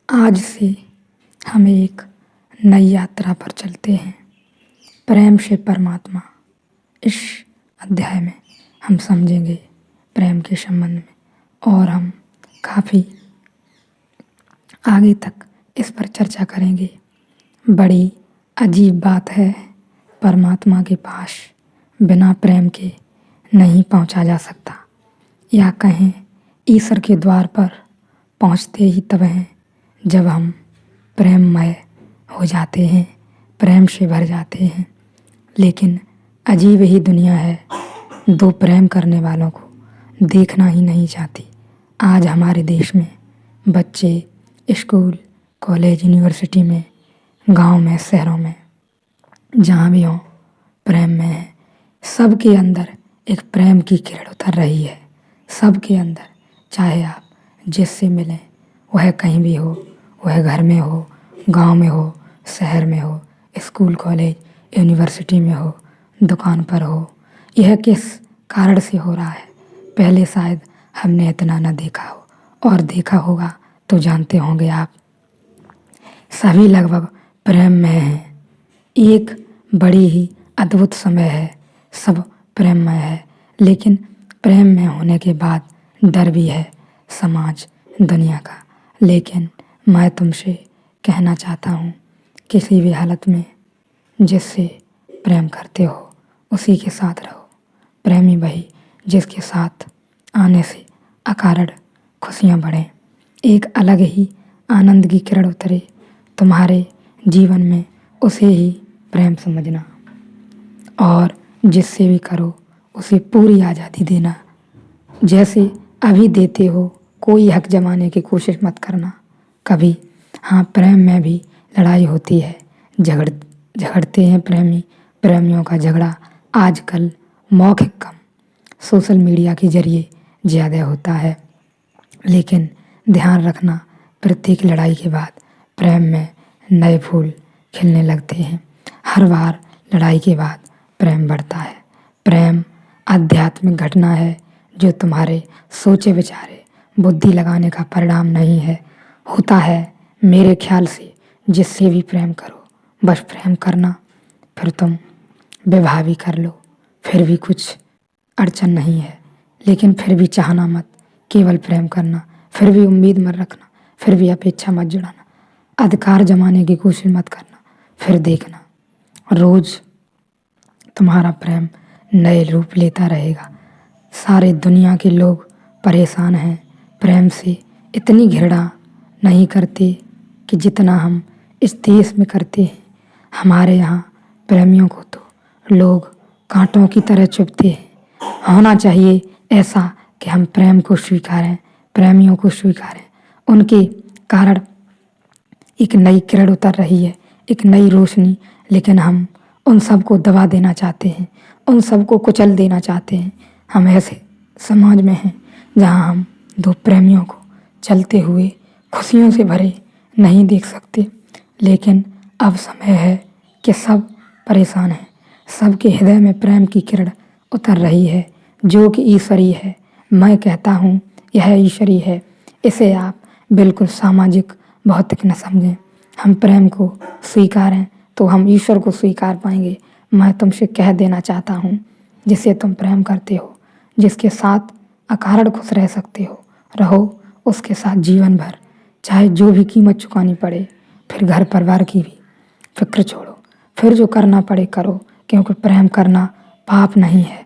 आज से हम एक नई यात्रा पर चलते हैं, प्रेम से परमात्मा। इस अध्याय में हम समझेंगे प्रेम के संबंध में और हम काफ़ी आगे तक इस पर चर्चा करेंगे। बड़ी अजीब बात है, परमात्मा के पास बिना प्रेम के नहीं पहुंचा जा सकता, या कहें ईश्वर के द्वार पर पहुंचते ही तब हैं जब हम प्रेममय हो जाते हैं, प्रेम से भर जाते हैं। लेकिन अजीब ही दुनिया है, दो प्रेम करने वालों को देखना ही नहीं चाहती। आज हमारे देश में बच्चे स्कूल, कॉलेज, यूनिवर्सिटी में, गांव में, शहरों में, जहाँ भी हों, प्रेम में है। सबके अंदर एक प्रेम की किरण उतर रही है, सबके अंदर। चाहे आप जिससे मिलें, वह कहीं भी हो, वह घर में हो, गांव में हो, शहर में हो, स्कूल, कॉलेज, यूनिवर्सिटी में हो, दुकान पर हो। यह किस कारण से हो रहा है, पहले शायद हमने इतना न देखा हो, और देखा होगा तो जानते होंगे आप। सभी लगभग प्रेम में हैं। एक बड़ी ही अद्भुत समय है, सब प्रेममय है। लेकिन प्रेम में होने के बाद डर भी है, समाज, दुनिया का। लेकिन मैं तुमसे कहना चाहता हूँ, किसी भी हालत में जिससे प्रेम करते हो उसी के साथ रहो। प्रेमी वही जिसके साथ आने से अकारण खुशियाँ बढ़ें, एक अलग ही आनंद की किरण उतरे तुम्हारे जीवन में, उसे ही प्रेम समझना। और जिससे भी करो उसे पूरी आज़ादी देना, जैसे अभी देते हो। कोई हक जमाने की कोशिश मत करना कभी। हाँ, प्रेम में भी लड़ाई होती है, झगड़ते हैं प्रेमियों का झगड़ा आजकल मौखिक कम, सोशल मीडिया के जरिए ज़्यादा होता है। लेकिन ध्यान रखना, प्रत्येक लड़ाई के बाद प्रेम में नए फूल खिलने लगते हैं। हर बार लड़ाई के बाद प्रेम बढ़ता है। प्रेम आध्यात्मिक घटना है जो तुम्हारे सोचे विचारे, बुद्धि लगाने का परिणाम नहीं है। होता है मेरे ख्याल से जिससे भी प्रेम करो, बस प्रेम करना, फिर तुम विवाह भी कर लो, फिर भी कुछ अड़चन नहीं है। लेकिन फिर भी चाहना मत, केवल प्रेम करना। फिर भी उम्मीद मत रखना, फिर भी अपेक्षा मत जुड़ाना, अधिकार जमाने की कोशिश मत करना। फिर देखना रोज तुम्हारा प्रेम नए रूप लेता रहेगा। सारे दुनिया के लोग परेशान हैं प्रेम से, इतनी घृणा नहीं करते कि जितना हम इस देश में करते हैं। हमारे यहाँ प्रेमियों को तो लोग कांटों की तरह चुभते हैं। होना चाहिए ऐसा कि हम प्रेम को स्वीकारें, प्रेमियों को स्वीकारें। उनके कारण एक नई किरण उतर रही है, एक नई रोशनी। लेकिन हम उन सबको दबा देना चाहते हैं, उन सबको कुचल देना चाहते हैं। हम ऐसे समाज में हैं जहाँ हम दो प्रेमियों को चलते हुए खुशियों से भरे नहीं देख सकते। लेकिन अब समय है कि सब परेशान हैं, सबके हृदय में प्रेम की किरण उतर रही है जो कि ईश्वरीय है। मैं कहता हूँ यह ईश्वरीय है, इसे आप बिल्कुल सामाजिक भौतिक न समझें। हम प्रेम को स्वीकारें तो हम ईश्वर को स्वीकार पाएंगे। मैं तुमसे कह देना चाहता हूँ, जिसे तुम प्रेम करते हो, जिसके साथ अकारण खुश रह सकते हो, रहो उसके साथ जीवन भर, चाहे जो भी कीमत चुकानी पड़े। फिर घर परिवार की भी फिक्र छोड़ो, फिर जो करना पड़े करो, क्योंकि प्रेम करना पाप नहीं है।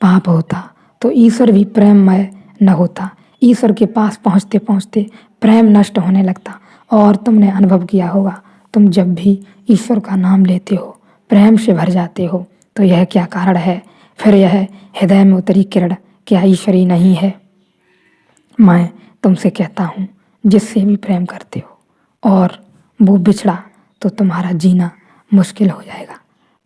पाप होता तो ईश्वर भी प्रेममय न होता। ईश्वर के पास पहुँचते पहुँचते प्रेम नष्ट होने लगता। और तुमने अनुभव किया होगा, तुम जब भी ईश्वर का नाम लेते हो, प्रेम से भर जाते हो, तो यह क्या कारण है? फिर यह हृदय में उतरी किरण क्या ईश्वरी नहीं है? मैं तुमसे कहता हूँ, जिससे भी प्रेम करते हो और वो बिछड़ा तो तुम्हारा जीना मुश्किल हो जाएगा।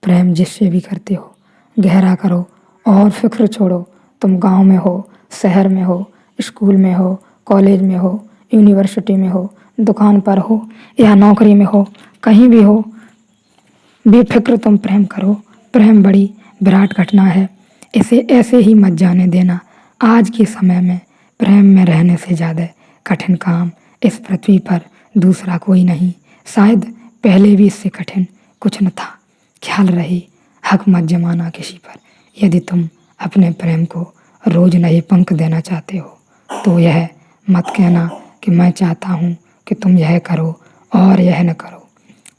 प्रेम जिससे भी करते हो गहरा करो और फिक्र छोड़ो। तुम गांव में हो, शहर में हो, स्कूल में हो, कॉलेज में हो, यूनिवर्सिटी में हो, दुकान पर हो या नौकरी में हो, कहीं भी हो, बेफिक्र तुम प्रेम करो। प्रेम बड़ी विराट घटना है, इसे ऐसे ही मत जाने देना। आज के समय में प्रेम में रहने से ज़्यादा कठिन काम इस पृथ्वी पर दूसरा कोई नहीं, शायद पहले भी इससे कठिन कुछ न था। ख्याल रहे हक मत जमाना किसी पर। यदि तुम अपने प्रेम को रोज नए पंख देना चाहते हो तो यह मत कहना कि मैं चाहता हूँ कि तुम यह करो और यह न करो।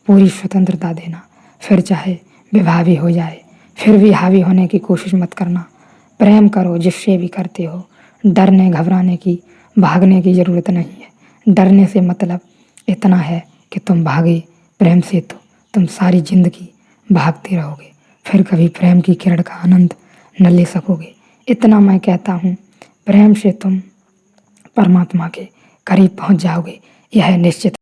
पूरी स्वतंत्रता देना, फिर चाहे विवाह भी हो जाए फिर भी हावी होने की कोशिश मत करना। प्रेम करो जिससे भी करते हो, डरने घबराने की भागने की ज़रूरत नहीं है। डरने से मतलब इतना है कि तुम भागे प्रेम से तो तुम सारी जिंदगी भागते रहोगे, फिर कभी प्रेम की किरण का आनंद न ले सकोगे। इतना मैं कहता हूँ, प्रेम से तुम परमात्मा के करीब पहुँच जाओगे, यह निश्चित।